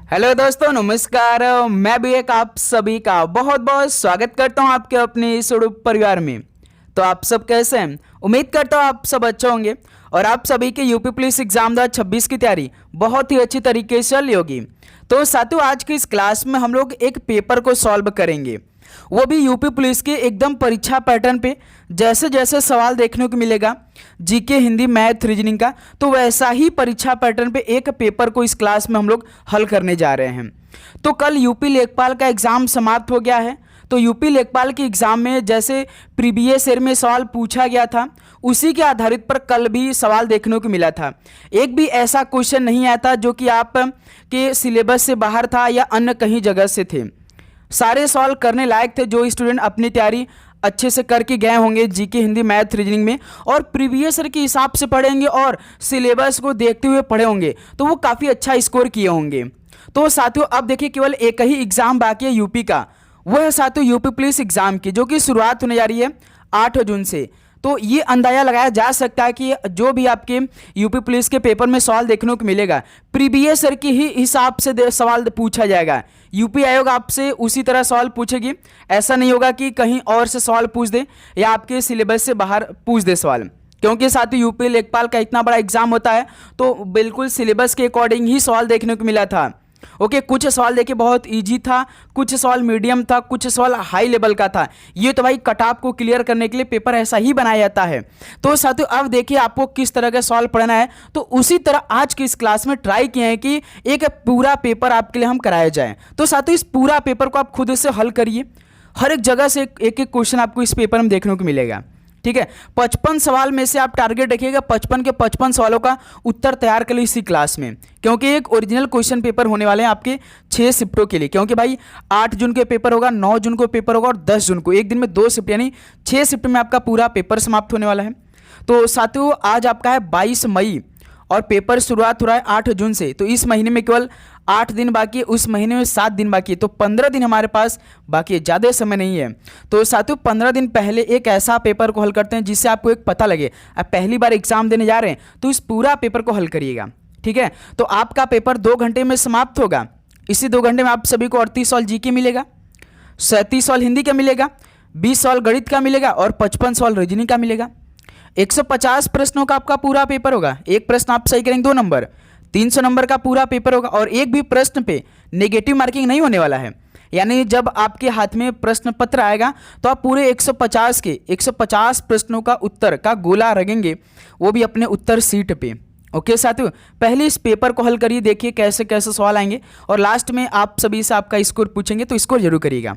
Hello दोस्तों, नमस्कार। मैं भी एक आप सभी का बहुत बहुत स्वागत करता हूं आपके अपने इस यूट्यूब परिवार में। तो आप सब कैसे हैं? उम्मीद करता हूं आप सब अच्छे होंगे और आप सभी के यूपी पुलिस एग्जाम 2026 की तैयारी बहुत ही अच्छी तरीके से चल रही होगी। तो साथियों, आज की इस क्लास में हम लोग एक पेपर को सॉल्व करेंगे, वो भी यूपी पुलिस के एकदम परीक्षा पैटर्न पे। जैसे जैसे सवाल देखने को मिलेगा जीके, हिंदी, मैथ, रीजनिंग का, तो वैसा ही परीक्षा पैटर्न पे एक पेपर को इस क्लास में हम लोग हल करने जा रहे हैं। तो कल यूपी लेखपाल का एग्ज़ाम समाप्त हो गया है। तो यूपी लेखपाल के एग्ज़ाम में जैसे प्रीवियस ईयर में सवाल पूछा गया था, उसी के आधारित पर कल भी सवाल देखने को मिला था। एक भी ऐसा क्वेश्चन नहीं आया था जो कि आप के सिलेबस से बाहर था या अन्य कहीं जगह से थे। सारे सवाल करने लायक थे जो स्टूडेंट अपनी तैयारी अच्छे से करके गए होंगे जीके, हिंदी, मैथ, रीजनिंग में, और प्रीवियस ईयर के हिसाब से पढ़ेंगे और सिलेबस को देखते हुए पढ़े होंगे, तो वो काफ़ी अच्छा स्कोर किए होंगे। तो साथियों, अब देखिए केवल एक ही एग्ज़ाम बाकी है यूपी का, वो है साथियों यूपी पुलिस एग्ज़ाम की, जो कि शुरुआत होने जा रही है 8 जून से। तो ये अंदाजा लगाया जा सकता है कि जो भी आपके यूपी पुलिस के पेपर में सवाल देखने को मिलेगा, प्रीवियस ईयर के ही हिसाब से सवाल पूछा जाएगा। यूपी आयोग आपसे उसी तरह सवाल पूछेगी, ऐसा नहीं होगा कि कहीं और से सवाल पूछ दे या आपके सिलेबस से बाहर पूछ दे सवाल। क्योंकि साथ ही यूपी लेखपाल का इतना बड़ा एग्जाम होता है, तो बिल्कुल सिलेबस के अकॉर्डिंग ही सवाल देखने को मिला था। ओके, कुछ सवाल देखिए बहुत इजी था, कुछ सवाल मीडियम था, कुछ सवाल हाई लेवल का था। ये तो भाई कट ऑफ को क्लियर करने के लिए पेपर ऐसा ही बनाया जाता है। तो साथियों, अब देखिए आपको किस तरह का सवाल पढ़ना है, तो उसी तरह आज की इस क्लास में ट्राई किए हैं कि एक पूरा पेपर आपके लिए हम कराया जाए। तो साथियों, इस पूरा पेपर को आप खुद से हल करिए। हर एक जगह से एक एक क्वेश्चन आपको इस पेपर में देखने को मिलेगा। ठीक है, 55 सवाल में से आप टारगेट रखिएगा 55 के 55 सवालों का उत्तर तैयार कर लो इसी क्लास में, क्योंकि एक ओरिजिनल क्वेश्चन पेपर होने वाले हैं आपके 6 शिफ्टों के लिए। क्योंकि भाई 8 जून को पेपर होगा, 9 जून को पेपर होगा और 10 जून को, एक दिन में 2 शिफ्ट, यानी 6 शिफ्ट में आपका पूरा पेपर समाप्त होने वाला है। तो साथियों, आज आपका है 22 मई और पेपर शुरुआत हो रहा है 8 जून से। तो इस महीने में केवल 8 दिन बाकी है, उस महीने में 7 दिन बाकी है, तो 15 दिन हमारे पास बाकी है, ज़्यादा समय नहीं है। तो साथियों, 15 दिन पहले एक ऐसा पेपर को हल करते हैं जिससे आपको एक पता लगे, आप पहली बार एग्जाम देने जा रहे हैं तो इस पूरा पेपर को हल करिएगा। ठीक है, तो आपका पेपर 2 घंटे में समाप्त होगा। इसी 2 घंटे में आप सभी को 38 सवाल जी के मिलेगा, 37 सवाल हिंदी का मिलेगा, 20 सवाल गणित का मिलेगा और 55 सवाल रीजनिंग का मिलेगा। 150 प्रश्नों का आपका पूरा पेपर होगा। एक प्रश्न आप सही करेंगे 2 नंबर, 300 नंबर का पूरा पेपर होगा और एक भी प्रश्न पे नेगेटिव मार्किंग नहीं होने वाला है। यानी जब आपके हाथ में प्रश्न पत्र आएगा तो आप पूरे 150 प्रश्नों का उत्तर का गोला रगेंगे, वो भी अपने उत्तर सीट पे। ओके साथियों, पहले इस पेपर को हल करिए, देखिए कैसे कैसे सवाल आएंगे और लास्ट में आप सभी से आपका स्कोर पूछेंगे, तो स्कोर जरूर करिएगा।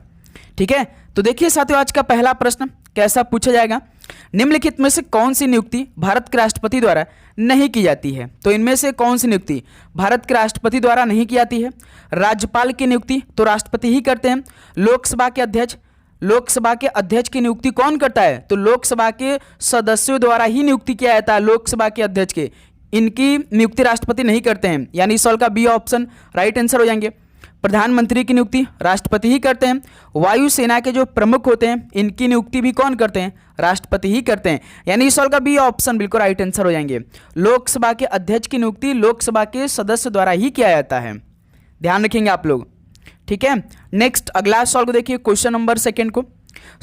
ठीक है, तो देखिए साथियों, आज का पहला प्रश्न कैसा पूछा जाएगा। निम्नलिखित में से कौन सी नियुक्ति भारत के राष्ट्रपति द्वारा नहीं की जाती है? तो इनमें से कौन सी नियुक्ति भारत के राष्ट्रपति द्वारा नहीं की जाती है? राज्यपाल की नियुक्ति तो राष्ट्रपति ही करते हैं। लोकसभा के अध्यक्ष की नियुक्ति कौन करता है? तो लोकसभा के सदस्यों द्वारा ही नियुक्ति किया जाता है लोकसभा के अध्यक्ष के, इनकी नियुक्ति राष्ट्रपति नहीं करते हैं। यानी इस सवाल का बी ऑप्शन राइट आंसर हो जाएंगे। प्रधानमंत्री की नियुक्ति राष्ट्रपति ही करते हैं। वायुसेना के जो प्रमुख होते हैं इनकी नियुक्ति भी कौन करते हैं? राष्ट्रपति ही करते हैं। यानी इस सवाल का बी ऑप्शन बिल्कुल राइट आंसर हो जाएंगे। लोकसभा के अध्यक्ष की नियुक्ति लोकसभा के सदस्य द्वारा ही किया जाता है, ध्यान रखेंगे आप लोग। ठीक है, नेक्स्ट अगला सवाल को देखिए, क्वेश्चन नंबर 2 को।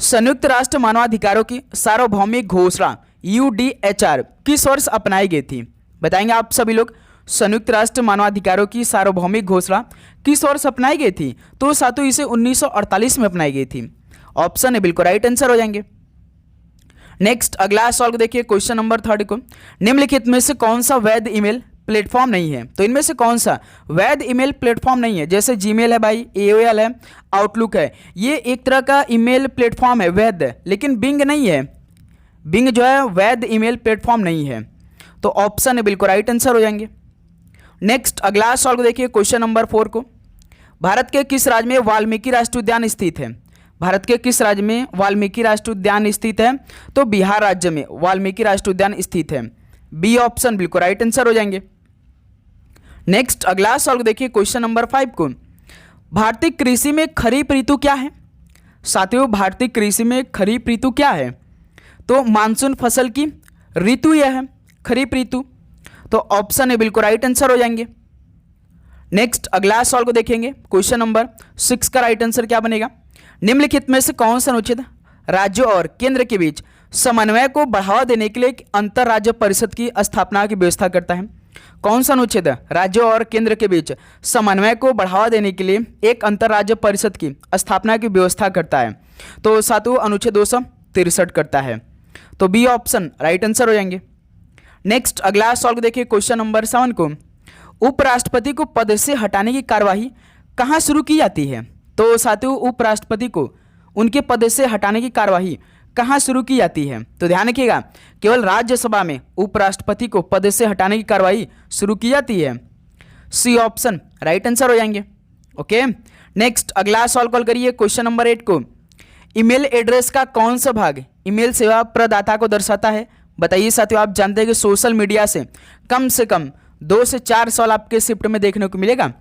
संयुक्त राष्ट्र मानवाधिकारों की सार्वभौमिक घोषणा UDHR किस वर्ष अपनाई गई थी? बताएंगे आप सभी लोग। संयुक्त राष्ट्र मानवाधिकारों की सार्वभौमिक घोषणा किस वर्ष अपनाई गई थी? तो साथियों, इसे 1948 में अपनाई गई थी। ऑप्शन है बिल्कुल राइट आंसर हो जाएंगे। नेक्स्ट अगला सवाल को देखिए, क्वेश्चन नंबर 3 को। निम्नलिखित में से कौन सा वैध ईमेल प्लेटफॉर्म नहीं है? तो इनमें से कौन सा वैध ईमेल प्लेटफॉर्म नहीं है? जैसे जीमेल है भाई, AOL है, आउटलुक है, ये एक तरह का ईमेल प्लेटफॉर्म है वैध, लेकिन बिंग नहीं है। बिंग जो है वैध ईमेल प्लेटफॉर्म नहीं है। तो ऑप्शन है बिल्कुल राइट आंसर हो जाएंगे। नेक्स्ट अगला सवाल को देखिए, क्वेश्चन नंबर 4 को। भारत के किस राज्य में वाल्मीकि राष्ट्रीय उद्यान स्थित है? भारत के किस राज्य में वाल्मीकि राष्ट्रीय उद्यान स्थित है? तो बिहार राज्य में वाल्मीकि राष्ट्रीय उद्यान स्थित है। बी ऑप्शन बिल्कुल राइट आंसर हो जाएंगे। नेक्स्ट अगला सवाल को देखिए, क्वेश्चन नंबर 5 को। भारतीय कृषि में खरीफ ऋतु क्या है? साथियों, भारतीय कृषि में खरीफ ऋतु क्या है? तो मानसून फसल की ऋतु यह है खरीफ ऋतु। तो ऑप्शन है बिल्कुल राइट आंसर हो जाएंगे। नेक्स्ट अगला सवाल को देखेंगे, क्वेश्चन नंबर 6 का राइट आंसर क्या बनेगा। निम्नलिखित में से कौन सा अनुच्छेद राज्यों और केंद्र के बीच समन्वय को बढ़ावा देने के लिए एक अंतर राज्य परिषद की स्थापना की व्यवस्था करता है। कौन सा अनुच्छेद राज्यों और केंद्र के बीच समन्वय को बढ़ावा देने के लिए एक अंतर राज्य परिषद की स्थापना की व्यवस्था करता है। तो सातवां अनुच्छेद 263 करता है। तो बी ऑप्शन राइट आंसर हो जाएंगे। नेक्स्ट अगला सवाल को देखिए, क्वेश्चन नंबर 7 को, उपराष्ट्रपति को पद से हटाने की कार्यवाही कहाँ शुरू की जाती है। तो साथियों उपराष्ट्रपति को उनके पद से हटाने की कार्यवाही कहाँ शुरू की जाती है। तो ध्यान रखिएगा, केवल राज्यसभा में उपराष्ट्रपति को पद से हटाने की कार्यवाही शुरू की जाती है। सी ऑप्शन राइट आंसर हो जाएंगे। ओके, नेक्स्ट अगला सवाल कॉल करिए, क्वेश्चन नंबर 8 को, ईमेल एड्रेस का कौन सा भाग ईमेल सेवा प्रदाता को दर्शाता है। बताइए साथियों, आप जानते हैं कि सोशल मीडिया से कम 2 से 4 सवाल आपके शिफ्ट में देखने को मिलेगा।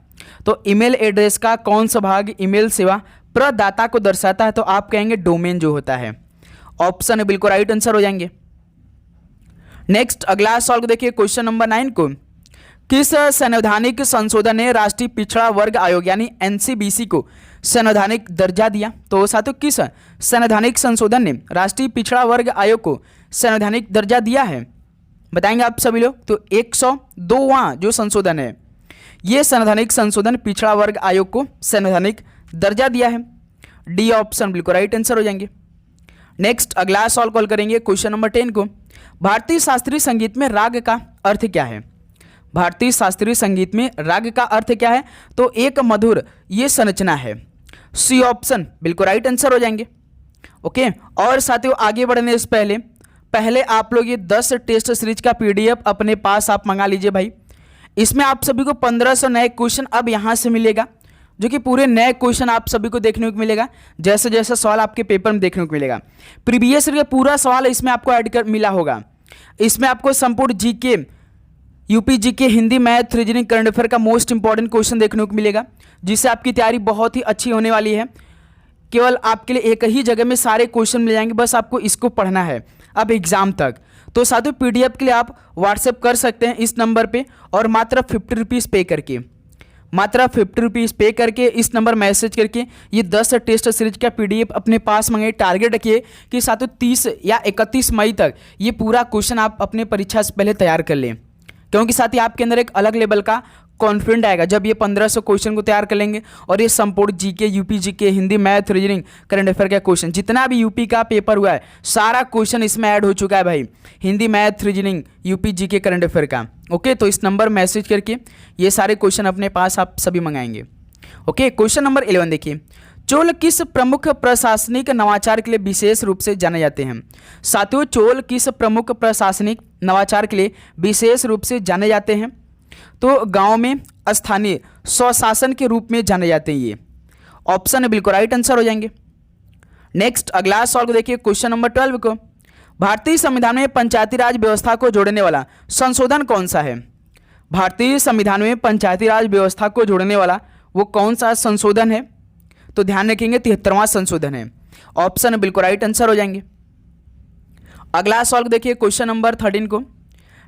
तो ईमेल एड्रेस का कौन सा भाग ईमेल सेवा प्रदाता को दर्शाता है। तो आप कहेंगे डोमेन जो होता है। ऑप्शन बिल्कुल राइट आंसर हो जाएंगे। नेक्स्ट अगला सवाल को देखिए, क्वेश्चन नंबर 9 को, किस संवैधानिक संशोधन ने राष्ट्रीय पिछड़ा वर्ग आयोग यानी एनसीबीसी को संवैधानिक दर्जा दिया। तो साथियों किस संवैधानिक संशोधन ने राष्ट्रीय पिछड़ा वर्ग आयोग को संवैधानिक दर्जा दिया है, बताएंगे आप सभी लोग। तो 102वां जो संशोधन है, ये संवैधानिक संशोधन पिछड़ा वर्ग आयोग को संवैधानिक दर्जा दिया है। डी ऑप्शन बिल्कुल राइट आंसर हो जाएंगे। नेक्स्ट अगला सवाल कॉल करेंगे, क्वेश्चन नंबर 10 को, भारतीय शास्त्रीय संगीत में राग का अर्थ क्या है। भारतीय शास्त्रीय संगीत में राग का अर्थ क्या है। तो एक मधुर ये संरचना है। सी ऑप्शन बिल्कुल राइट आंसर हो जाएंगे। ओके, और साथियों आगे बढ़ने से पहले आप लोग ये 10 टेस्ट सीरीज का पीडीएफ अपने पास आप मंगा लीजिए भाई। इसमें आप सभी को 1500 नए क्वेश्चन अब यहाँ से मिलेगा, जो कि पूरे नए क्वेश्चन आप सभी को देखने को मिलेगा। जैसे जैसे सवाल आपके पेपर में देखने को मिलेगा, प्रीवियस ईयर का पूरा सवाल इसमें आपको ऐड कर मिला होगा। इसमें आपको संपूर्ण GK, UP GK, Hindi, math, reasoning, current affair का मोस्ट इंपॉर्टेंट क्वेश्चन देखने को मिलेगा, जिससे आपकी तैयारी बहुत ही अच्छी होने वाली है। केवल आपके लिए एक ही जगह में सारे क्वेश्चन मिल जाएंगे, बस आपको इसको पढ़ना है अब एग्जाम तक। तो साथियों पीडीएफ के लिए आप व्हाट्सएप कर सकते हैं इस नंबर पे, और मात्र 50 रुपीज़ पे करके, मात्र 50 रुपीज़ पे करके इस नंबर मैसेज करके ये 10 टेस्ट सीरीज का पीडीएफ अपने पास मंगाइए। टारगेट रखिए कि साथियों 30 या 31 मई तक ये पूरा क्वेश्चन आप अपने परीक्षा से पहले तैयार कर लें, क्योंकि साथ ही आपके अंदर एक अलग लेवल का कॉन्फिडेंट आएगा जब ये 1500 क्वेश्चन को तैयार कर लेंगे। और ये संपूर्ण GK, UP GK, Hindi, math, reasoning, current affair का क्वेश्चन, जितना भी यूपी का पेपर हुआ है सारा क्वेश्चन इसमें ऐड हो चुका है भाई, Hindi, math, reasoning, UP GK, current affair का। ओके, तो इस नंबर मैसेज करके ये सारे क्वेश्चन अपने पास आप सभी मंगाएंगे। ओके, क्वेश्चन नंबर 11 देखिए, चोल किस प्रमुख प्रशासनिक नवाचार के लिए विशेष रूप से जाने जाते हैं। साथियों चोल किस प्रमुख प्रशासनिक नवाचार के लिए विशेष रूप से जाने जाते हैं। तो गांव में स्थानीय स्वशासन के रूप में जाने जाते हैं ये। ऑप्शन बिल्कुल राइट आंसर हो जाएंगे। नेक्स्ट अगला सवाल को देखिए, क्वेश्चन नंबर 12 को, भारतीय संविधान में पंचायती राज व्यवस्था को जोड़ने वाला संशोधन कौन सा है। भारतीय संविधान में पंचायती राज व्यवस्था को जोड़ने वाला वो कौन सा संशोधन है। तो ध्यान रखेंगे 73वां संशोधन है। ऑप्शन बिल्कुल राइट आंसर हो जाएंगे। अगला सवाल को देखिए, क्वेश्चन नंबर 13 को,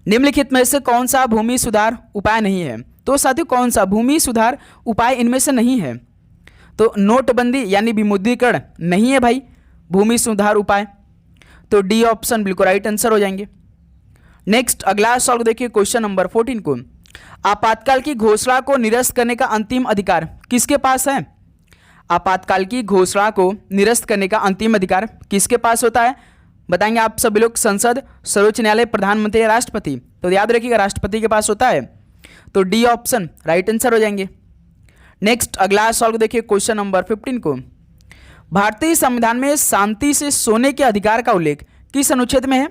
निम्नलिखित में से कौन सा भूमि सुधार उपाय नहीं है। तो साथियों कौन सा भूमि सुधार उपाय इनमें से नहीं है। तो नोटबंदी यानी विमुद्रीकरण नहीं है भाई भूमि सुधार उपाय। तो डी ऑप्शन बिल्कुल राइट आंसर हो जाएंगे। नेक्स्ट अगला सवाल देखिए, क्वेश्चन नंबर 14 को, आपातकाल की घोषणा को निरस्त करने का अंतिम अधिकार किसके पास है। आपातकाल की घोषणा को निरस्त करने का अंतिम अधिकार किसके पास होता है, बताएंगे आप सभी लोग। संसद, सर्वोच्च न्यायालय, प्रधानमंत्री या राष्ट्रपति। तो याद रखिएगा राष्ट्रपति के पास होता है। तो डी ऑप्शन राइट आंसर हो जाएंगे। नेक्स्ट अगला सवाल को देखिए, क्वेश्चन नंबर 15 को, भारतीय संविधान में शांति से सोने के अधिकार का उल्लेख किस अनुच्छेद में है।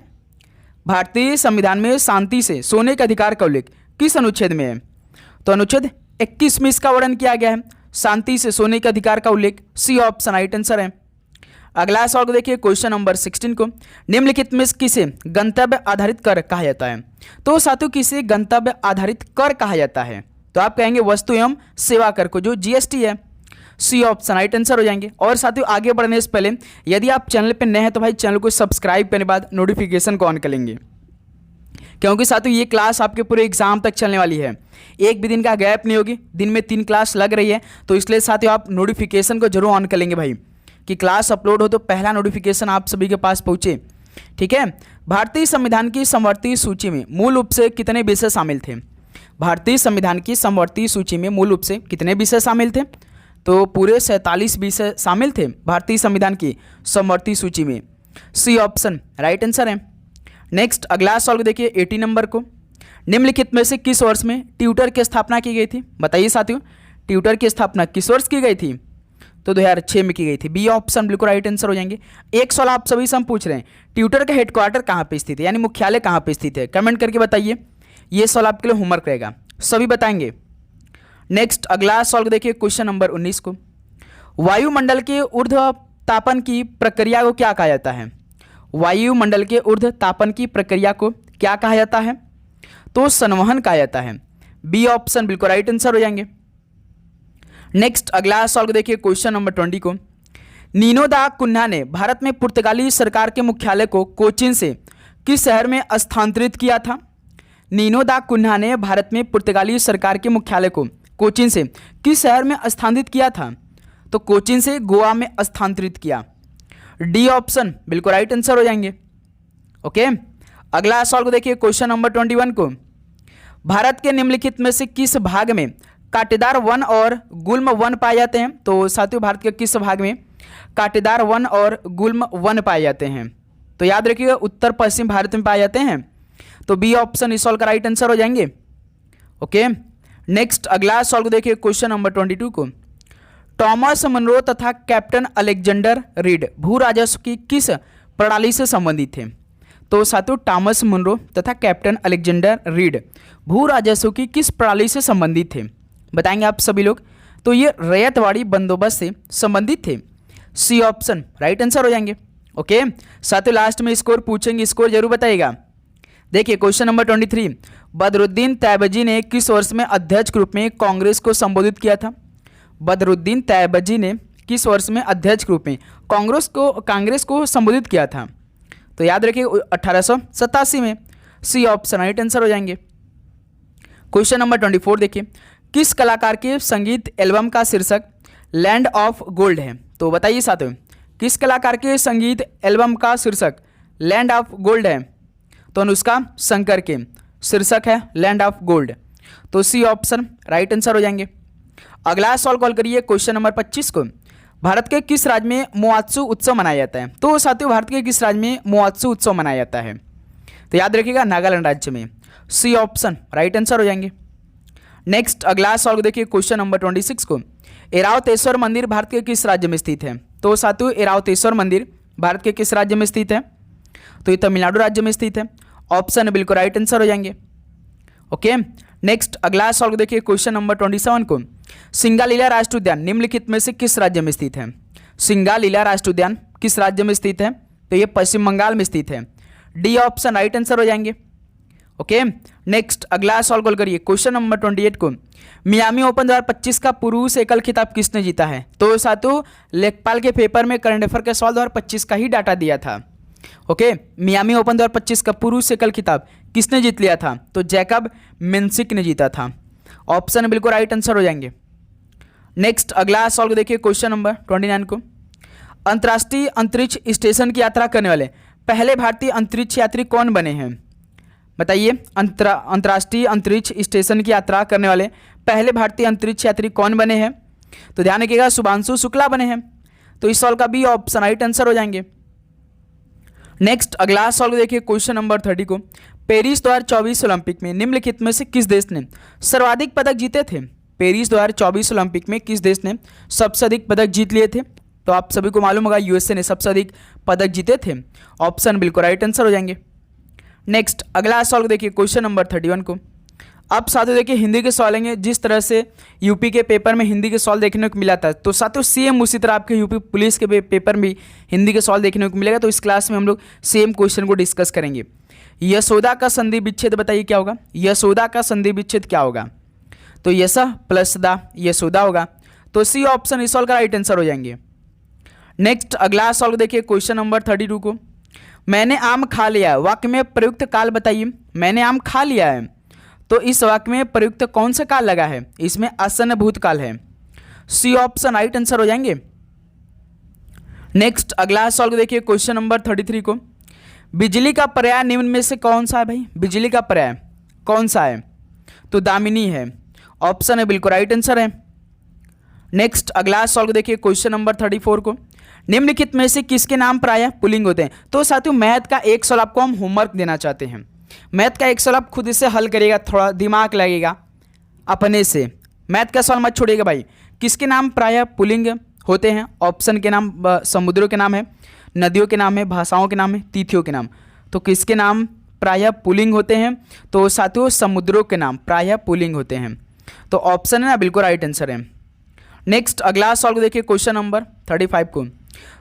भारतीय संविधान में शांति से सोने के अधिकार का उल्लेख किस अनुच्छेद में है। तो अनुच्छेद 21 में इसका वर्णन किया गया है, शांति से सोने के अधिकार का उल्लेख। सी ऑप्शन राइट आंसर है। अगला सवाल को देखिए, क्वेश्चन नंबर 16 को, निम्नलिखित में किसे गंतव्य आधारित कर कहा जाता है। तो साथियों किसे गंतव्य आधारित कर कहा जाता है। तो आप कहेंगे वस्तु एवं सेवा कर को, जो जीएसटी है। सी ऑप्शन राइट आंसर हो जाएंगे। और साथियों आगे बढ़ने से पहले यदि आप चैनल पर नए हैं तो भाई चैनल को सब्सक्राइब करने के बाद नोटिफिकेशन को ऑन कर लेंगे, क्योंकि साथियों ये क्लास आपके पूरे एग्जाम तक चलने वाली है, एक भी दिन का गैप नहीं होगी, दिन में 3 क्लास लग रही है। तो इसलिए साथियों आप नोटिफिकेशन को जरूर ऑन कर लेंगे भाई, कि क्लास अपलोड हो तो पहला नोटिफिकेशन आप सभी के पास पहुंचे। ठीक है। भारतीय संविधान की समवर्ती सूची में मूल रूप से कितने विषय शामिल थे? भारतीय संविधान की समवर्ती सूची में मूल रूप से कितने विषय शामिल थे? तो पूरे 47 विषय शामिल थे भारतीय संविधान की समवर्ती सूची में। सी ऑप्शन राइट आंसर है। नेक्स्ट अगला सवाल देखिए 80 नंबर को, निम्नलिखित में से किस वर्ष में ट्विटर की स्थापना की गई थी? बताइए साथियों, ट्विटर की स्थापना किस वर्ष की गई थी? तो 2006 में की गई थी। बी ऑप्शन बिल्कुल राइट आंसर हो जाएंगे। एक सवाल आप सभी से हम पूछ रहे हैं, ट्विटर का हेडक्वार्टर कहाँ पे स्थित है, यानी मुख्यालय कहाँ पे स्थित है? कमेंट करके बताइए, ये सवाल आपके लिए होमवर्क रहेगा, सभी बताएंगे। नेक्स्ट अगला सवाल देखिए क्वेश्चन नंबर 19 को, वायुमंडल के ऊर्ध्व तापन की प्रक्रिया को क्या कहा जाता है? वायुमंडल के ऊर्ध्व तापन की प्रक्रिया को क्या कहा जाता है? तो संवहन कहा जाता है। बी ऑप्शन बिल्कुल राइट आंसर हो जाएंगे। नेक्स्ट अगला सवाल देखिए क्वेश्चन नंबर 20 को, नीनो दा कुन्हा ने भारत में पुर्तगाली सरकार के मुख्यालय को कोचीन से किस शहर में स्थानांतरित किया था? नीनो दा कुन्हा ने भारत में पुर्तगाली सरकार के मुख्यालय को कोचीन से किस शहर में स्थानांतरित किया था? तो कोचीन से गोवा में स्थानांतरित किया। डी ऑप्शन बिल्कुल राइट आंसर हो जाएंगे। ओके। अगला सवाल को देखिए क्वेश्चन नंबर 21 को, भारत के निम्नलिखित में से किस भाग में कांटेदार वन और गुल्म वन पाए जाते हैं? तो साथियों भारत के किस भाग में कांटेदार वन और गुल्म वन पाए जाते हैं? तो याद रखिएगा उत्तर पश्चिम भारत में पाए जाते हैं। तो बी ऑप्शन इस सवाल का राइट आंसर हो जाएंगे। ओके। नेक्स्ट अगला सवाल को देखिए क्वेश्चन नंबर 22 को, टॉमस मनरो तथा कैप्टन अलेक्जेंडर रीड भू राजस्व की किस प्रणाली से संबंधित थे? तो साथियों टॉमस मनरो तथा कैप्टन अलेक्जेंडर रीड भू राजस्व की किस प्रणाली से संबंधित थे? बताएंगे आप सभी लोग। तो ये रैयतवाड़ी बंदोबस्त से संबंधित थे। सी ऑप्शन राइट आंसर हो जाएंगे। ओके। साथियों लास्ट में स्कोर पूछेंगे, स्कोर जरूर बताइएगा। देखिए क्वेश्चन नंबर 23, बदरुद्दीन तैयबजी ने किस वर्ष में अध्यक्ष के रूप में कांग्रेस को संबोधित किया था? बदरुद्दीन तैयबजी ने किस वर्ष में अध्यक्ष के रूप में कांग्रेस को संबोधित किया था? तो याद रखिए 1887 में। सी ऑप्शन राइट आंसर हो जाएंगे। क्वेश्चन नंबर 24 देखिए, किस कलाकार के संगीत एल्बम का शीर्षक लैंड ऑफ गोल्ड है? तो बताइए साथियों, किस कलाकार के संगीत एल्बम का शीर्षक लैंड ऑफ गोल्ड है? तो अनुष्का शंकर के शीर्षक है लैंड ऑफ गोल्ड। तो सी ऑप्शन राइट आंसर हो जाएंगे। अगला सवाल कॉल करिए क्वेश्चन नंबर 25 को, भारत के किस राज्य में मोआत्सु उत्सव मनाया जाता है? तो साथियों भारत के किस राज्य में मोआत्सु उत्सव मनाया जाता है? तो याद रखिएगा नागालैंड राज्य में। सी ऑप्शन राइट आंसर हो जाएंगे। नेक्स्ट अगला सवाल देखिए क्वेश्चन नंबर 26 को, एरावतेश्वर मंदिर भारत के किस राज्य में स्थित है? तो साथियों एरावतेश्वर मंदिर भारत के किस राज्य में स्थित है? तो ये तमिलनाडु राज्य में स्थित है। ऑप्शन बिल्कुल राइट आंसर हो जाएंगे। ओके। नेक्स्ट अगला सवाल देखिए क्वेश्चन नंबर 27 को, सिंगालीला राष्ट्रीय उद्यान निम्नलिखित में से किस राज्य में स्थित है? सिंगालीला राष्ट्रीय उद्यान किस राज्य में स्थित है? तो ये पश्चिम बंगाल में स्थित है। डी ऑप्शन राइट आंसर हो जाएंगे। ओके। नेक्स्ट अगला सवाल कॉल करिए क्वेश्चन नंबर 28 को, मियामी ओपन 2025 का पुरुष एकल खिताब किसने जीता है? तो साथियों लेखपाल के पेपर में करंट अफेयर के सवाल 2025 का ही डाटा दिया था। ओके। मियामी ओपन 2025 का पुरुष एकल खिताब किसने जीत लिया था? तो जैकब मेंसिक ने जीता था। ऑप्शन बिल्कुल राइट आंसर हो जाएंगे। नेक्स्ट अगला सवाल को देखिए क्वेश्चन नंबर 29 को, अंतर्राष्ट्रीय अंतरिक्ष स्टेशन की यात्रा करने वाले पहले भारतीय अंतरिक्ष यात्री कौन बने हैं? बताइए अंतर्राष्ट्रीय अंतरिक्ष स्टेशन की यात्रा करने वाले पहले भारतीय अंतरिक्ष यात्री कौन बने हैं? तो ध्यान रखिएगा शुभांशु शुक्ला बने हैं। तो इस सवाल का बी ऑप्शन राइट आंसर हो जाएंगे। नेक्स्ट अगला सवाल देखिए क्वेश्चन नंबर 30 को, पेरिस 2024 ओलंपिक में निम्नलिखित में से किस देश ने सर्वाधिक पदक जीते थे? पेरिस 2024 ओलंपिक में किस देश ने सबसे अधिक पदक जीत लिए थे? तो आप सभी को मालूम होगा यूएसए ने सबसे अधिक पदक जीते थे। ऑप्शन बिल्कुल राइट आंसर हो जाएंगे। नेक्स्ट अगला सवाल देखिए क्वेश्चन नंबर 31 को, अब साथियों देखिए हिंदी के सवाल लेंगे। जिस तरह से यूपी के पेपर में हिंदी के सवाल देखने को मिला था, तो साथियों सेम उसी तरह आपके यूपी पुलिस के पेपर में हिंदी के सवाल देखने को मिलेगा। तो इस क्लास में हम लोग सेम क्वेश्चन को डिस्कस करेंगे। यशोदा का संधि विच्छेद बताइए क्या होगा? यशोदा का संधि विच्छेद क्या होगा? तो यश प्लस दा यशोदा होगा। तो सी ऑप्शन इस सवाल का राइट आंसर हो जाएंगे। नेक्स्ट अगला सवाल देखिए क्वेश्चन नंबर 32 को, मैंने आम खा लिया वाक्य में प्रयुक्त काल बताइए। मैंने आम खा लिया है। तो इस वाक्य में प्रयुक्त कौन सा काल लगा है? इसमें आसन्न भूतकाल है। सी ऑप्शन राइट आंसर हो जाएंगे। नेक्स्ट अगला सॉल्व देखिए क्वेश्चन नंबर 33 को। बिजली का पर्याय निम्न में से कौन सा है भाई? बिजली का पर्याय कौन सा है? तो दामिनी है। ऑप्शन है बिल्कुल राइट आंसर है। नेक्स्ट अगला सॉल्व देखिए क्वेश्चन नंबर 34 को। निम्नलिखित में से किसके नाम प्रायः पुल्लिंग होते हैं? तो साथियों मैथ का एक सवाल आपको हम होमवर्क देना चाहते हैं। मैथ का एक सवाल आप खुद से हल करिएगा, थोड़ा दिमाग लगेगा अपने से। मैथ का सवाल मत छोड़िएगा भाई। किसके नाम प्रायः पुल्लिंग होते हैं? ऑप्शन के नाम समुद्रों के नाम है, नदियों के नाम है, भाषाओं के नाम है, तिथियों के नाम। तो किसके नाम प्रायः पुल्लिंग होते हैं? तो साथियों समुद्रों के नाम प्रायः पुल्लिंग होते हैं। तो ऑप्शन है ना बिल्कुल राइट आंसर है। नेक्स्ट अगला सॉल्व देखिए क्वेश्चन नंबर 35 को।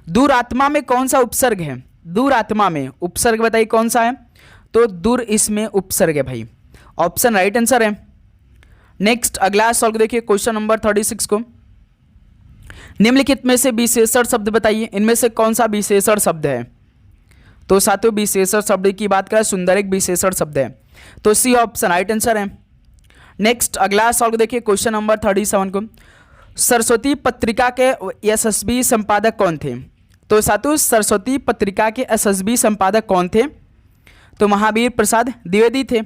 दूर आत्मा में कौन सा उपसर्ग है? दूर आत्मा में उपसर्ग बताइए कौन सा है? तो दूर इसमें उपसर्ग है भाई। ऑप्शन राइट आंसर है। नेक्स्ट अगला सॉल्व देखिए क्वेश्चन नंबर 36 को। निम्नलिखित में से विशेषण शब्द बताइए, इनमें से कौन सा विशेषण शब्द है? तो साथियों विशेषण शब्द की बात करें, सुंदर एक विशेषण शब्द है। तो सी ऑप्शन राइट आंसर है। नेक्स्ट अगला सॉल्व देखिए क्वेश्चन नंबर 37 को। सरस्वती पत्रिका के यशस्वी संपादक कौन थे? तो साथियों सरस्वती पत्रिका के यशस्वी संपादक कौन थे? तो महावीर प्रसाद द्विवेदी थे,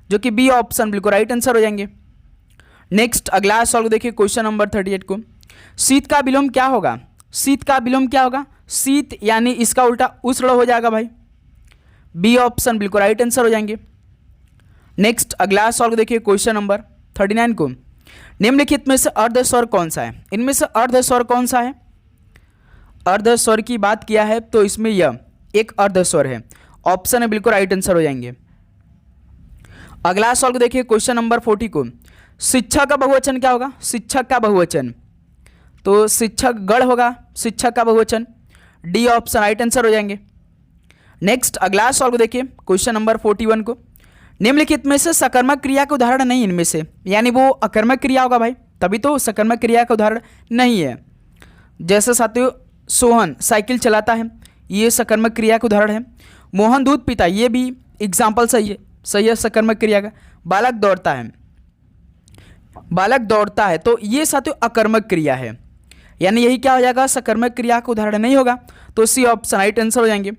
जो कि बी ऑप्शन बिल्कुल राइट आंसर हो जाएंगे। नेक्स्ट अगला सॉल्व देखिए क्वेश्चन नंबर 38 को। शीत का विलोम क्या होगा? शीत का विलोम क्या होगा? शीत यानी इसका उल्टा उष्ण हो जाएगा भाई। बी ऑप्शन बिल्कुल राइट आंसर हो जाएंगे। नेक्स्ट अगला सॉल्व देखिए क्वेश्चन नंबर 39 को। निम्नलिखित में से अर्ध स्वर कौन सा है? इनमें से अर्ध स्वर कौन सा है? अर्ध स्वर की बात किया है तो इसमें यह एक अर्ध स्वर है। ऑप्शन है बिल्कुल राइट आंसर हो जाएंगे। अगला सॉल्व देखिए क्वेश्चन नंबर 40 को। शिक्षक का बहुवचन क्या होगा? शिक्षक का बहुवचन तो शिक्षक गण होगा, शिक्षक का बहुवचन। डी ऑप्शन राइट आंसर हो जाएंगे। नेक्स्ट अगला सॉल्व देखिए क्वेश्चन नंबर 41 को। निम्नलिखित में से सकर्मक क्रिया का उदाहरण नहीं इनमें से, यानी वो अकर्मक क्रिया होगा भाई, तभी तो सकर्मक क्रिया का उदाहरण नहीं है। जैसे साथियों सोहन साइकिल चलाता है, ये सकर्मक क्रिया का उदाहरण है। मोहन दूध पीता, ये भी एग्जाम्पल सही है सकर्मक क्रिया का। बालक दौड़ता है तो ये साथियों अकर्मक क्रिया है, यानी यही क्या हो जाएगा? सकर्मक क्रिया का उदाहरण नहीं होगा। तो सी ऑप्शन राइट आंसर हो जाएंगे।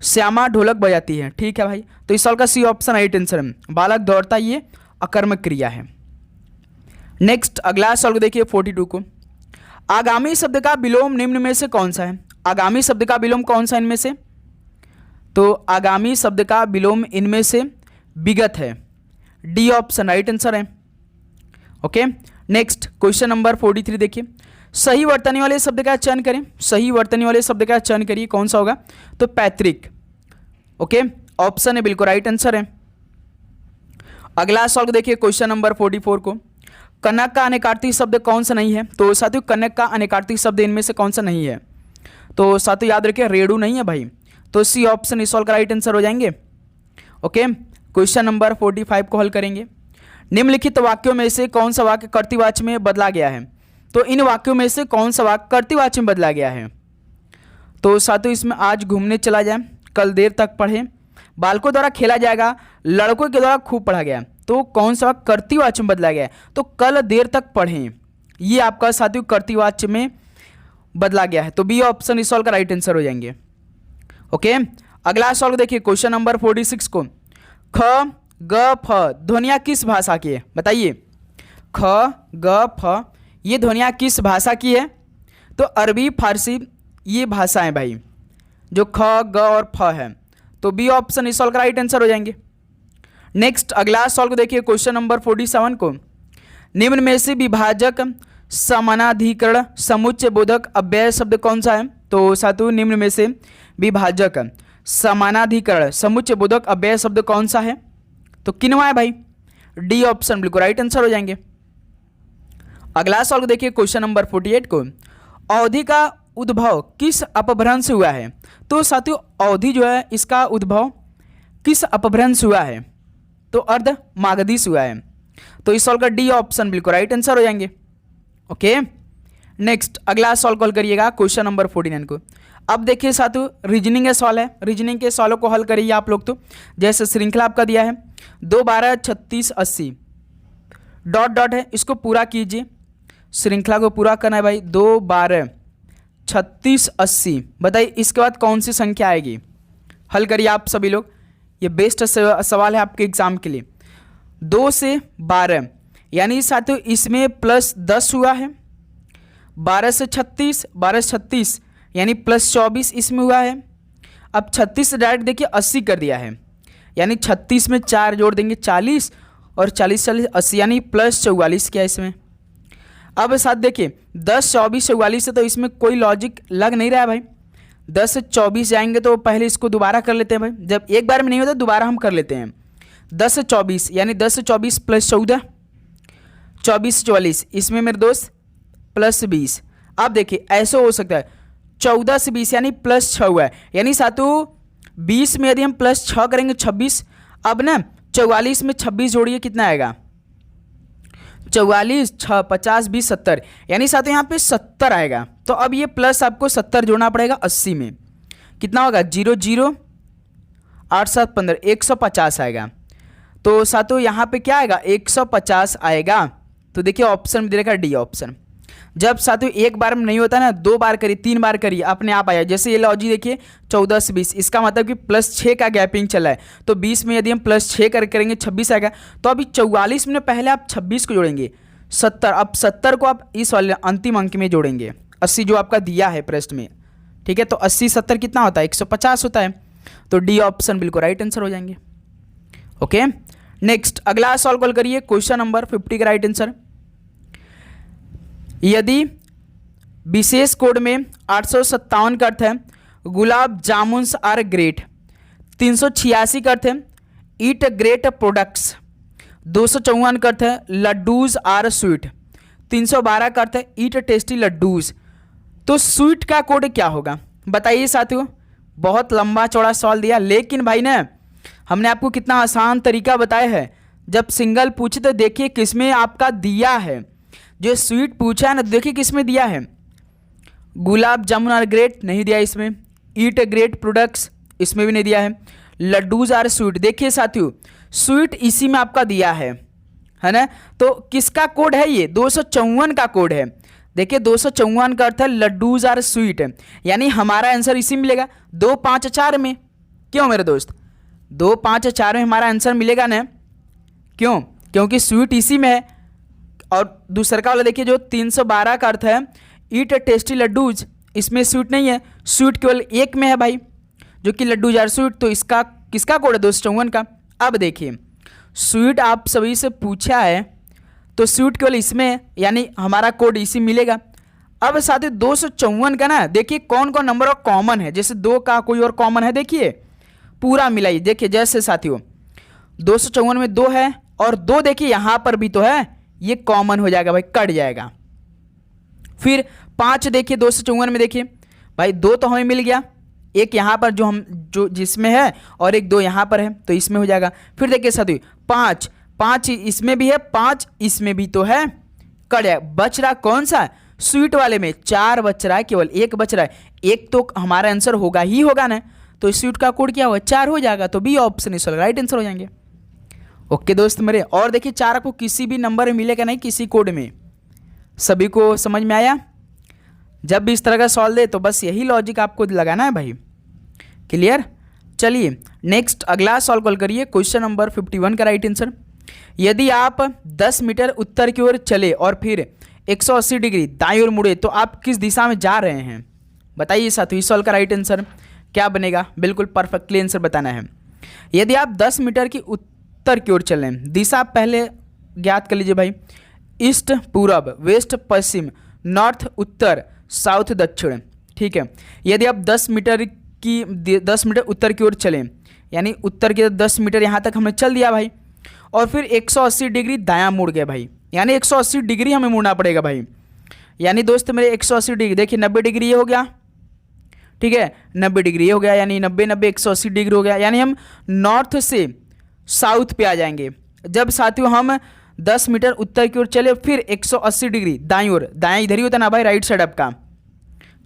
श्यामा ढोलक बजाती है, ठीक है भाई, तो इस सवाल का सी ऑप्शन राइट आंसर है। बालक दौड़ता ये अकर्मक क्रिया है। नेक्स्ट अगला सवाल देखिए 42 को। आगामी शब्द का विलोम निम्न में से कौन सा है? आगामी शब्द का विलोम कौन सा इनमें से? तो आगामी शब्द का विलोम इनमें से विगत है। डी ऑप्शन राइट आंसर है। ओके, नेक्स्ट क्वेश्चन नंबर 43 देखिए। सही वर्तनी वाले शब्द का चयन करें। सही वर्तनी वाले शब्द का चयन करिए, कौन सा होगा? तो पैतृक। ओके, ऑप्शन है बिल्कुल राइट आंसर है। अगला सॉल्व देखिए क्वेश्चन नंबर 44 को। कनक का अनेकार्थी शब्द कौन सा नहीं है? तो साथियों कनक का अनेकार्थी शब्द इनमें से कौन सा नहीं है? तो साथियों याद रखिए रेणु नहीं है भाई, तो सी ऑप्शन इस सॉल्व का राइट आंसर हो जाएंगे। ओके, क्वेश्चन नंबर 45 को हल करेंगे। निम्नलिखित वाक्यों में से कौन सा वाक्य कर्तृवाच्य में बदला गया है? तो इन वाक्यों में से कौन सा वाक्य कर्तृवाच्य में बदला गया है? तो साथियों इसमें आज घूमने चला जाए, कल देर तक पढ़े, बालकों द्वारा खेला जाएगा, लड़कों के द्वारा खूब पढ़ा गया, तो कौन सा वाक्य कर्तृवाच्य में बदला गया है? तो कल देर तक पढ़ें, ये आपका साथियों कर्तृवाच्य में बदला गया है। तो बी ऑप्शन इस सॉल्व का राइट आंसर हो जाएंगे। ओके, अगला सॉल्व देखिए क्वेश्चन नंबर 46 को। ख ग फ ध्वनियाँ किस भाषा की है? बताइए, ख ग फ ये ध्वनियाँ किस भाषा की है? तो अरबी फारसी ये भाषाएं भाई, जो ख ग और फ है। तो बी ऑप्शन इस सॉल्व का राइट आंसर हो जाएंगे। नेक्स्ट अगला सॉल्व देखिए क्वेश्चन नंबर 47 को। निम्न में से विभाजक समानाधिकरण समुच्चय बोधक अव्यय शब्द कौन सा है? तो साथियों निम्न में से विभाजक समानाधिकरण समुच्चय बोधक अव्यय शब्द कौन सा है? तो किनवा है भाई? डी ऑप्शन बिल्कुल राइट आंसर हो जाएंगे। अगला सवाल देखिए क्वेश्चन नंबर 48 को। अवधि का उद्भव किस अपभ्रंश हुआ है? तो साथियों अवधि जो है इसका उद्भव किस अपभ्रंश हुआ है? तो अर्ध मागधी हुआ है। तो इस सवाल का डी ऑप्शन बिल्कुल राइट आंसर हो जाएंगे। ओके, नेक्स्ट अगला सवाल कॉल करिएगा क्वेश्चन नंबर 49 को। अब देखिए साथियों, रीजनिंग का सवाल है, रीजनिंग के सवालों को हल करिए आप लोग। तो जैसे श्रृंखला आपका दिया है 2 12 36 80 डॉट डॉट है, इसको पूरा कीजिए, श्रृंखला को पूरा करना है भाई। 2 12 36 80, बताइए इसके बाद कौन सी संख्या आएगी? हल करिए आप सभी लोग, ये बेस्ट सवाल है आपके एग्जाम के लिए। 2 से 12 यानी साथियों इसमें प्लस 10 हुआ है, 12 से 36, 12 से 36 यानी प्लस 24 इसमें हुआ है। अब 36 से डायरेक्ट देखिए 80 कर दिया है, यानी 36 में 4 जोड़ देंगे 40, और 40 40 80 यानी प्लस 44 क्या इसमें। अब साथ देखिए 10 24 44 से तो इसमें कोई लॉजिक लग नहीं रहा है भाई। 10 से 24 जाएंगे तो पहले इसको दोबारा कर लेते हैं भाई, जब एक बार में नहीं होता दोबारा हम कर लेते हैं। 10 से 24 यानी 10 से 24 प्लस 14, 24 से 44 इसमें मेरे दोस्त प्लस 20। अब देखिए ऐसा हो सकता है 14 से 20 यानी प्लस 6 हुआ है, यानी साथियों 20 में यदि हम प्लस 6 करेंगे 26। अब ना 44 में 26 जोड़िए कितना आएगा? 44 6 50 20 70, यानी साथियों यहाँ पे 70 आएगा। तो अब ये प्लस आपको 70 जोड़ना पड़ेगा 80 में, कितना होगा? 0 0 8 7 15 150 आएगा। तो साथियों यहाँ पे क्या आएगा? 150 आएगा। तो देखिए ऑप्शन में दे रखा है डी ऑप्शन। जब साथियों एक बार में नहीं होता ना, 2 बार करिए 3 बार करिए अपने आप आया। जैसे ये लॉजिक देखिए 14 से 20, इसका मतलब कि प्लस 6 का गैपिंग चला है, तो 20 में यदि हम प्लस 6 करेंगे 26 आएगा। तो अभी 44 में पहले आप 26 को जोड़ेंगे 70, अब 70 को आप इस वाले अंतिम अंक में जोड़ेंगे 80 जो आपका दिया है प्रश्न में, ठीक है। तो 80 70 कितना होता है? 150 होता है। तो डी ऑप्शन बिल्कुल राइट आंसर हो जाएंगे। ओके, नेक्स्ट अगला सॉल्व कॉल करिए, क्वेश्चन नंबर 50 का राइट आंसर। यदि विशेष कोड में 857 का अर्थ है गुलाब जामुन्स आर ग्रेट, 386 का अर्थ है ईट ग्रेट प्रोडक्ट्स, 254 का अर्थ है लड्डूज आर स्वीट, 312 का अर्थ है ईट टेस्टी लड्डूज। तो स्वीट का कोड क्या होगा बताइए साथियों। बहुत लंबा चौड़ा सवाल दिया, लेकिन भाई ना हमने आपको कितना आसान तरीका बताया है। जब सिंगल पूछे तो देखिए किसमें आपका दिया है, जो स्वीट पूछा है ना देखिए किसमें दिया है। गुलाब जामुन आर ग्रेट नहीं दिया इसमें, ईट ग्रेट प्रोडक्ट्स इसमें भी नहीं दिया है, लड्डूज आर स्वीट देखिए साथियों स्वीट इसी में आपका दिया है ना। तो किसका कोड है ये? 254 का कोड है। देखिए 254 का अर्थ है लड्डूज आर स्वीट, यानी हमारा आंसर इसी में मिलेगा 2 5 4 में। क्यों मेरे दोस्त? 2 5 4 में हमारा आंसर मिलेगा ना, क्यों? क्योंकि स्वीट इसी में है। और दूसरा का वाला देखिए जो 312 का अर्थ है ईट टेस्टी लड्डूज, इसमें स्वीट नहीं है, स्वीट केवल एक में है भाई जो कि लड्डूज आर स्वीट। तो इसका किसका कोड है? 254 का। अब देखिए स्वीट आप सभी से पूछा है तो स्वीट केवल इसमें है, यानी हमारा कोड इसी मिलेगा। अब साथ ही 254 का ना देखिए कौन कौन नंबर और कॉमन है, जैसे 2 का कोई और कॉमन है देखिए पूरा मिलाइए। देखिए जैसे साथियों 254 में 2 है और 2 देखिए यहाँ पर भी तो है, ये कॉमन हो जाएगा भाई, कट जाएगा। फिर 5 देखिए 254 में देखिए भाई 2 तो हमें मिल गया, एक यहाँ पर जो जिसमें है और एक 2 यहाँ पर है तो इसमें हो जाएगा। फिर देखिए साथियों 5 इसमें भी है, 5 इसमें भी तो है, कट जाएगा। बच रहा कौन सा? स्वीट वाले में 4 बच रहा है, केवल 1 बच रहा है, एक तो हमारा आंसर होगा ही होगा ना। तो स्वीट का कोड क्या होगा? 4 हो जाएगा। तो बी ऑप्शन इस राइट आंसर हो जाएंगे। ओके दोस्त मेरे, और देखिए 4 आपको किसी भी नंबर में मिलेगा नहीं, किसी कोड में। सभी को समझ में आया? जब भी इस तरह का सवाल दे तो बस यही लॉजिक आपको लगाना है भाई। क्लियर? चलिए नेक्स्ट अगला सॉल्व कॉल करिए, क्वेश्चन नंबर 51 का राइट आंसर। यदि आप 10 मीटर उत्तर की ओर चले और फिर 180 डिग्री दाईं ओर मुड़े तो आप किस दिशा में जा रहे हैं? बताइए साथियों इस सवाल का राइट आंसर क्या बनेगा? बिल्कुल परफेक्टली आंसर बताना है। यदि आप 10 मीटर की उत्तर की ओर चलें, दिशा आप पहले ज्ञात कर लीजिए भाई। ईस्ट पूरब, वेस्ट पश्चिम, नॉर्थ उत्तर, साउथ दक्षिण, ठीक है। यदि आप 10 मीटर उत्तर की ओर चलें, यानी उत्तर के 10 मीटर यहाँ तक हमने चल दिया भाई, और फिर 180 डिग्री दायां मुड़ गए भाई, यानी 180 डिग्री हमें मुड़ना पड़ेगा भाई। यानी दोस्त मेरे 180 डिग्री देखिए 90 डिग्री ये हो गया, ठीक है, 90 डिग्री ये हो गया, यानी 90 90 180 डिग्री हो गया, यानी हम नॉर्थ से साउथ पे आ जाएंगे। जब साथियों हम 10 मीटर उत्तर की ओर चले फिर 180 डिग्री दाईं ओर, दायां इधर ही होता ना भाई, राइट साइड आपका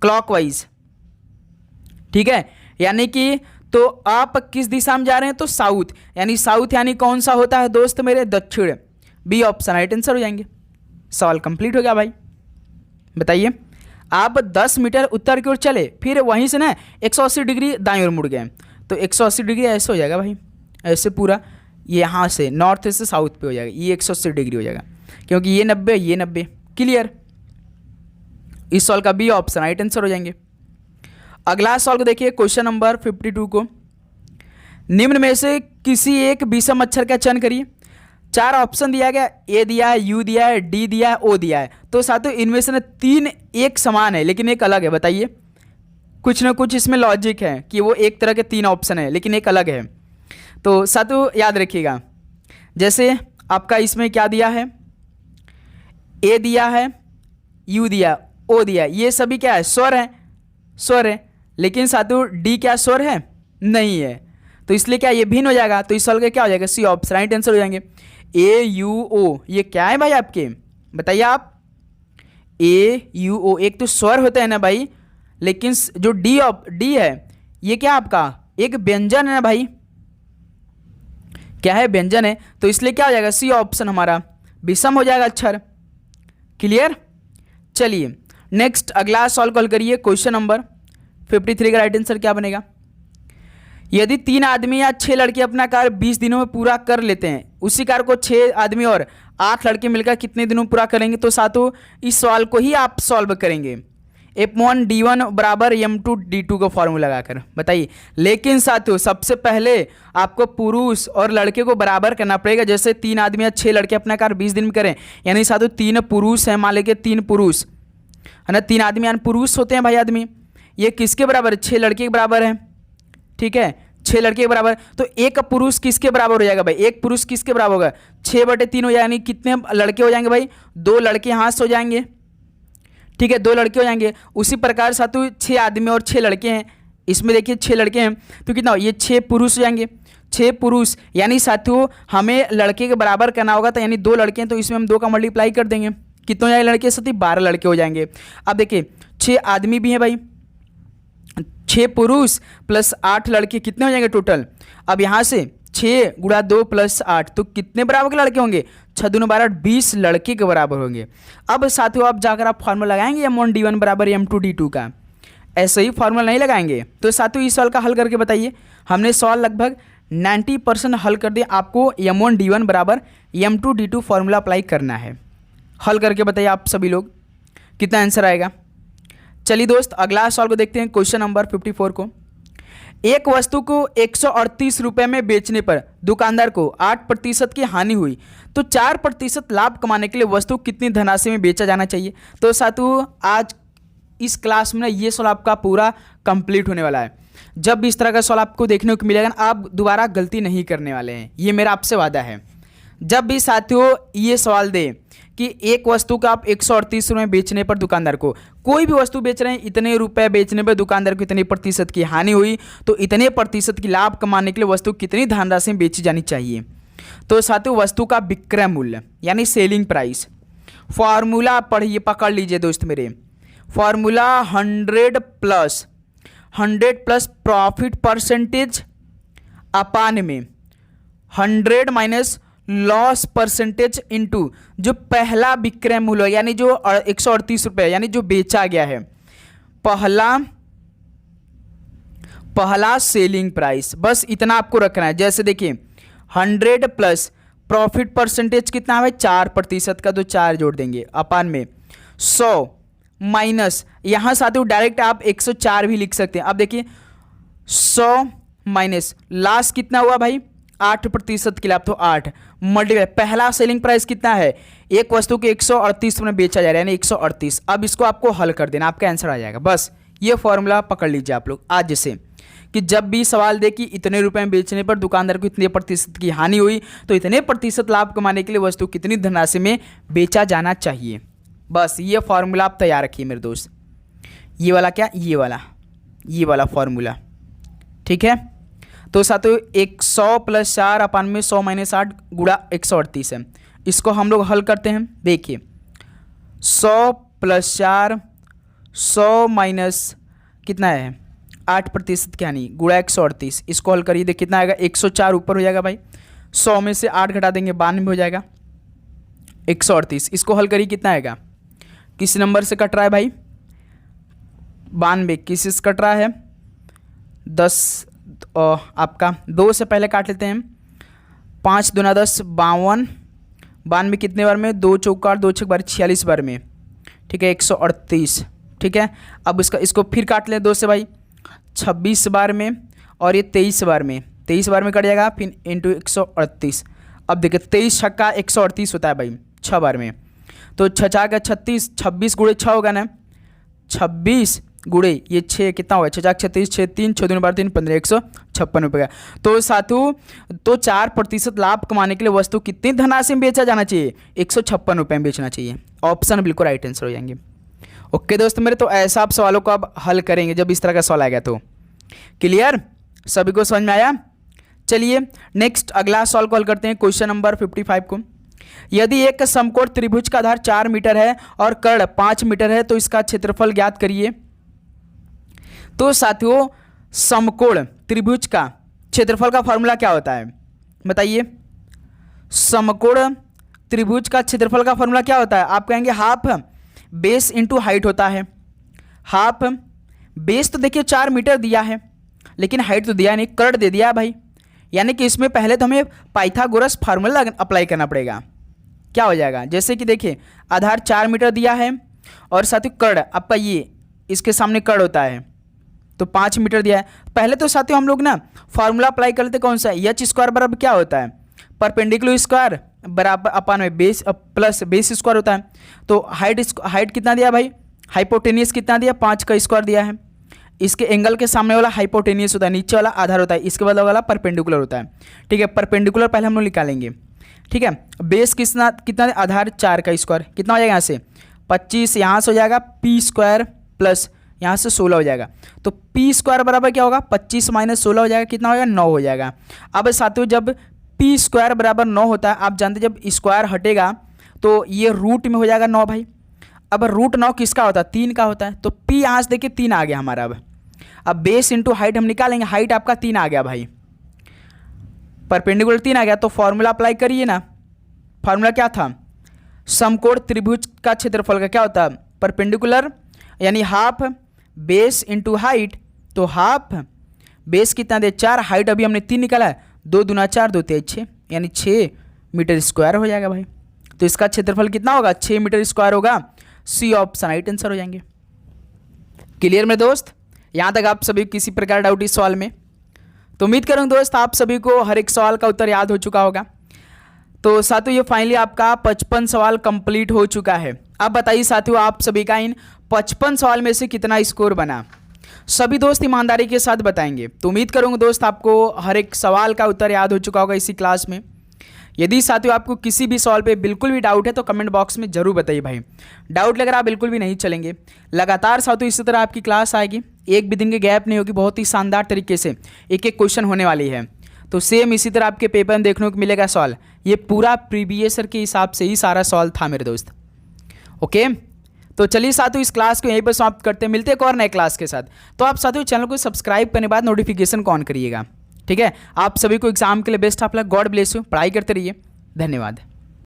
क्लॉकवाइज, ठीक है, यानी कि तो आप किस दिशा में जा रहे हैं, तो साउथ, यानी साउथ यानी कौन सा होता है दोस्त मेरे, दक्षिण। बी ऑप्शन राइट आंसर हो जाएंगे। सवाल कंप्लीट हो गया भाई। बताइए, आप 10 मीटर उत्तर की ओर चले, फिर वहीं से ना 180 डिग्री दाईं ओर मुड़ गए, तो 180 डिग्री ऐसे हो जाएगा भाई, ऐसे पूरा यहाँ से नॉर्थ से साउथ पे हो जाएगा, ये 180 डिग्री हो जाएगा, क्योंकि ये 90 ये 90। क्लियर, इस सवाल का बी ऑप्शन राइट आंसर हो जाएंगे। अगला सवाल को देखिए, क्वेश्चन नंबर 52 को, निम्न में से किसी एक विषम अक्षर का चयन करिए। 4 ऑप्शन दिया गया, ए दिया है, यू दिया है, डी दिया है, ओ दिया है। तो साथियों इनमें से ना 3 एक समान है लेकिन एक अलग है। बताइए, कुछ ना कुछ इसमें लॉजिक है कि वो एक तरह के 3 ऑप्शन है लेकिन एक अलग है। तो साथियों याद रखिएगा, जैसे आपका इसमें क्या दिया है, ए दिया है, यू दिया, ओ दिया, ये सभी क्या है, स्वर है, स्वर है। लेकिन साथियों डी क्या स्वर है, नहीं है, तो इसलिए क्या ये भिन्न हो जाएगा। तो इस सवाल का क्या हो जाएगा, सी ऑप्शन राइट आंसर हो जाएंगे। ए यू ओ ये क्या है भाई आपके, बताइए आप। ए यू ओ एक तो स्वर होते हैं ना भाई, लेकिन जो डी है ये क्या आपका एक व्यंजन है ना भाई, क्या है, व्यंजन है। तो इसलिए क्या हो जाएगा, सी ऑप्शन हमारा विषम हो जाएगा अक्षर। क्लियर, चलिए नेक्स्ट अगला सॉल्व कॉल करिए। क्वेश्चन नंबर 53 का राइट आंसर क्या बनेगा। यदि 3 आदमी या 6 लड़के अपना कार्य 20 दिनों में पूरा कर लेते हैं, उसी कार्य को 6 आदमी और 8 लड़के मिलकर कितने दिनों में पूरा करेंगे। तो साथियों इस सवाल को ही आप सॉल्व करेंगे F1 D1 बराबर M2 D2 का फॉर्मूला लगाकर। बताइए, लेकिन साथियों सबसे पहले आपको पुरुष और लड़के को बराबर करना पड़ेगा। जैसे 3 आदमी या 6 लड़के अपना कार्य 20 दिन में करें, यानी साथियों 3 पुरुष हैं, मान लीजिए 3 पुरुष है ना, 3 आदमी यानी पुरुष होते हैं भाई आदमी, ये किसके बराबर है, 6 लड़के के बराबर है। ठीक है, 6 लड़के के बराबर, तो एक पुरुष किसके बराबर हो जाएगा भाई, एक पुरुष किसके बराबर होगा, 6/3 हो जाएगा, यानी कितने लड़के हो जाएंगे भाई, 2 लड़के यहाँ से हो जाएंगे। ठीक है, 2 लड़के हो जाएंगे। उसी प्रकार साथियों 6 आदमी और 6 लड़के हैं, इसमें देखिए 6 लड़के हैं तो कितना, ये 6 पुरुष हो जाएंगे, 6 पुरुष, यानी साथियों हमें लड़के के बराबर करना होगा, तो यानी 2 लड़के हैं तो इसमें हम 2 का मल्टीप्लाई कर देंगे, कितने हो जाएंगे लड़के साथी, 12 लड़के हो जाएंगे। अब देखिए 6 आदमी भी हैं भाई, 6 पुरुष प्लस 8 लड़के, कितने हो जाएंगे टोटल। अब यहाँ से 6 गुणा 2 प्लस 8, तो कितने बराबर के लड़के होंगे, 6 दूनी 12 20 लड़के के बराबर होंगे। अब साथियों आप जाकर आप फॉर्मूला लगाएंगे M1 D1 बराबर M2 D2 का, ऐसे ही फॉर्मूला नहीं लगाएंगे। तो साथियों इस सवाल का हल करके बताइए, हमने सवाल लगभग 90% हल कर दिया, आपको M1 D1 बराबर M2 D2 फॉर्मूला अप्लाई करना है। हल करके बताइए आप सभी लोग कितना आंसर आएगा। चलिए दोस्त अगला सवाल को देखते हैं, क्वेश्चन नंबर 54 को। एक वस्तु को 138 रुपये में बेचने पर दुकानदार को 8% की हानि हुई, तो 4% लाभ कमाने के लिए वस्तु कितनी धनराशि में बेचा जाना चाहिए। तो साथियों आज इस क्लास में ना ये सवाल आपका पूरा कंप्लीट होने वाला है। जब भी इस तरह का सवाल आपको देखने को मिलेगा ना, आप दोबारा गलती नहीं करने वाले हैं, ये मेरा आपसे वादा है। जब भी साथियों ये सवाल दे कि एक वस्तु का आप 138 रुपये बेचने पर दुकानदार को, कोई भी वस्तु बेच रहे हैं, इतने रुपए बेचने पर दुकानदार को इतने प्रतिशत की हानि हुई, तो इतने प्रतिशत की लाभ कमाने के लिए वस्तु कितनी धनराशि में बेची जानी चाहिए। तो साथियों वस्तु का विक्रय मूल्य यानी सेलिंग प्राइस, फॉर्मूला पढ़िए, पकड़ लीजिए दोस्त मेरे, फॉर्मूला 100 प्लस प्रॉफिट परसेंटेज अपान में 100 माइनस लॉस परसेंटेज इनटू जो पहला विक्रय मूल्य यानी जो 138 रुपये यानी जो बेचा गया है, पहला सेलिंग प्राइस, बस इतना आपको रखना है। जैसे देखिए 100 प्लस प्रॉफिट परसेंटेज कितना है 4% का, तो 4 जोड़ देंगे अपान में 100 माइनस, यहाँ साथियों डायरेक्ट आप 104 भी लिख सकते हैं। अब देखिए 100 माइनस लास्ट कितना हुआ भाई 8% के लाभ, तो 8 मल्टीप्लाई, पहला सेलिंग प्राइस कितना है, एक वस्तु के 138 में बेचा जा रहा है यानी 138। अब इसको आपको हल कर देना, आपका आंसर आ जाएगा। बस ये फॉर्मूला पकड़ लीजिए आप लोग आज से, कि जब भी सवाल दे कि इतने रुपए में बेचने पर दुकानदार को इतने प्रतिशत की हानि हुई, तो इतने प्रतिशत लाभ कमाने के लिए वस्तु कितनी धनराशि में बेचा जाना चाहिए। बस ये फॉर्मूला आप तैयार रखिए मेरे दोस्त, ये वाला क्या, ये वाला फॉर्मूला, ठीक है। तो साथियों 100 प्लस 4 अपान में 100 माइनस 8 गुणा 138 है, इसको हम लोग हल करते हैं। देखिए 100 प्लस 4 100 माइनस कितना है 8% की हानि गुणा 138, इसको हल करिए, देखिए कितना आएगा, 104 ऊपर हो जाएगा भाई, 100 में से 8 घटा देंगे 92 हो जाएगा, 138, इसको हल करिए कितना आएगा, किस नंबर से कट रहा है भाई, 92 किस से कट रहा है, 10 आपका 2 से पहले काट लेते हैं, 5 दूना 10 52, 92 कितने बार में, 2 चौका 2 छक बार 46 बार में, ठीक है 138, ठीक है। अब इसको फिर काट लें 2 से भाई, 26 बार में, और ये 23 बार में, 23 बार में कट जाएगा, फिर इंटू 138। अब देखिए 23 छक्का 138 होता है भाई 6 बार में, तो 6 4 का 36, 26 गुणे 6 होगा ना, 26 गुणे ये 6 कितना होगा, 6 4 36, 6 3 6 2 12 3 15, 156 रुपये का। तो साथियों तो 4% लाभ कमाने के लिए वस्तु कितनी धनराशि में बेचा जाना चाहिए, 156 रुपये में बेचना चाहिए। ऑप्शन बिल्कुल राइट आंसर हो जाएंगे। ओके दोस्तों मेरे, तो ऐसा आप सवालों को अब हल करेंगे जब इस तरह का सवाल आएगा। तो क्लियर, सभी को समझ में आया। चलिए नेक्स्ट अगला सवाल को हल करते हैं, क्वेश्चन नंबर 55 को। यदि एक समकोण त्रिभुज का आधार 4 मीटर है और कर्ण 5 मीटर है तो इसका क्षेत्रफल ज्ञात करिए। तो साथियों समकोण त्रिभुज का क्षेत्रफल का फॉर्मूला क्या होता है बताइए। समकोण त्रिभुज का क्षेत्रफल का फॉर्मूला क्या होता है, आप कहेंगे हाफ बेस इंटू हाइट होता है। हाफ बेस तो देखिए 4 मीटर दिया है, लेकिन हाइट तो दिया नहीं, कर्ण दे दिया भाई, यानी कि इसमें पहले तो हमें पाइथागोरस फार्मूला अप्लाई करना पड़ेगा। क्या हो जाएगा, जैसे कि देखिए आधार 4 मीटर दिया है और साथ ही कर्ण आपका ये इसके सामने कर्ण होता है तो 5 मीटर दिया है। पहले तो साथियों हम लोग ना फार्मूला अप्लाई कर लेते, कौन सा, एच स्क्वायर बराबर क्या होता है, परपेंडिकुलर स्क्वायर बराबर अपन में बेस प्लस बेस स्क्वायर होता है। तो हाइट कितना दिया भाई, हाइपोटेनियस कितना दिया, 5 का स्क्वायर दिया है। इसके एंगल के सामने वाला हाइपोटेनियस होता है, नीचे वाला आधार होता है, इसके बाद वाला परपेंडिकुलर होता है। ठीक है, परपेंडिकुलर पहले हम लोग निकालेंगे। ठीक है, बेस कितना कितना, आधार 4 का स्क्वायर कितना हो जाएगा, यहाँ से 25, यहाँ से हो जाएगा पी स्क्वायर प्लस यहाँ से 16 हो जाएगा। तो पी स्क्वायर बराबर क्या होगा, 25 माइनस 16 हो जाएगा, कितना हो जाएगा, 9 हो जाएगा। अब साथियों जब पी स्क्वायर बराबर 9 होता है, आप जानते जब स्क्वायर हटेगा तो ये रूट में हो जाएगा 9 भाई। अब रूट 9 किसका होता है, 3 का होता है। तो पी यहाँ से देखिए 3 आ गया हमारा। अब बेस इंटू हाइट हम निकालेंगे, हाइट आपका 3 आ गया भाई, परपेंडिकुलर 3 आ गया। तो फॉर्मूला अप्लाई करिए ना, फॉर्मूला क्या था, समकोण त्रिभुज का क्षेत्रफल का क्या होता है, परपेंडिकुलर यानी हाफ बेस इंटू हाइट। तो हाफ बेस कितना दे 4, हाइट अभी हमने 3 निकाला है, 2 दूना 4 2 3 6 यानी 6 मीटर स्क्वायर हो जाएगा भाई। तो इसका क्षेत्रफल कितना होगा, 6 मीटर स्क्वायर होगा। सी ऑप्शन राइट आंसर हो जाएंगे। क्लियर मेरे दोस्त, यहाँ तक आप सभी किसी प्रकार डाउट इस सवाल में? तो उम्मीद करूँगा दोस्त आप सभी को हर एक सवाल का उत्तर याद हो चुका होगा। तो साथियों ये फाइनली आपका 55 सवाल कंप्लीट हो चुका है। अब बताइए साथियों आप सभी का इन 55 सवाल में से कितना स्कोर बना, सभी दोस्त ईमानदारी के साथ बताएंगे। तो उम्मीद करूँगा दोस्त आपको हर एक सवाल का उत्तर याद हो चुका होगा इसी क्लास में। यदि साथियों आपको किसी भी सवाल पे बिल्कुल भी डाउट है तो कमेंट बॉक्स में जरूर बताइए भाई। डाउट लग रहा बिल्कुल भी नहीं चलेंगे, लगातार साथियों इसी तरह आपकी क्लास आएगी, एक भी दिन के गैप नहीं होगी, बहुत ही शानदार तरीके से एक एक क्वेश्चन होने वाली है। तो सेम इसी तरह आपके पेपर में देखने को मिलेगा सवाल, ये पूरा प्रीवियस ईयर के हिसाब से ही सारा सवाल था मेरे दोस्त। ओके, तो चलिए साथियों इस क्लास को यहीं पर समाप्त करते हैं, मिलते हैं एक और नए क्लास के साथ। तो आप साथियों चैनल को सब्सक्राइब करने के बाद नोटिफिकेशन को ऑन करिएगा। ठीक है, आप सभी को एग्जाम के लिए best of luck, God bless you, पढ़ाई करते रहिए, धन्यवाद।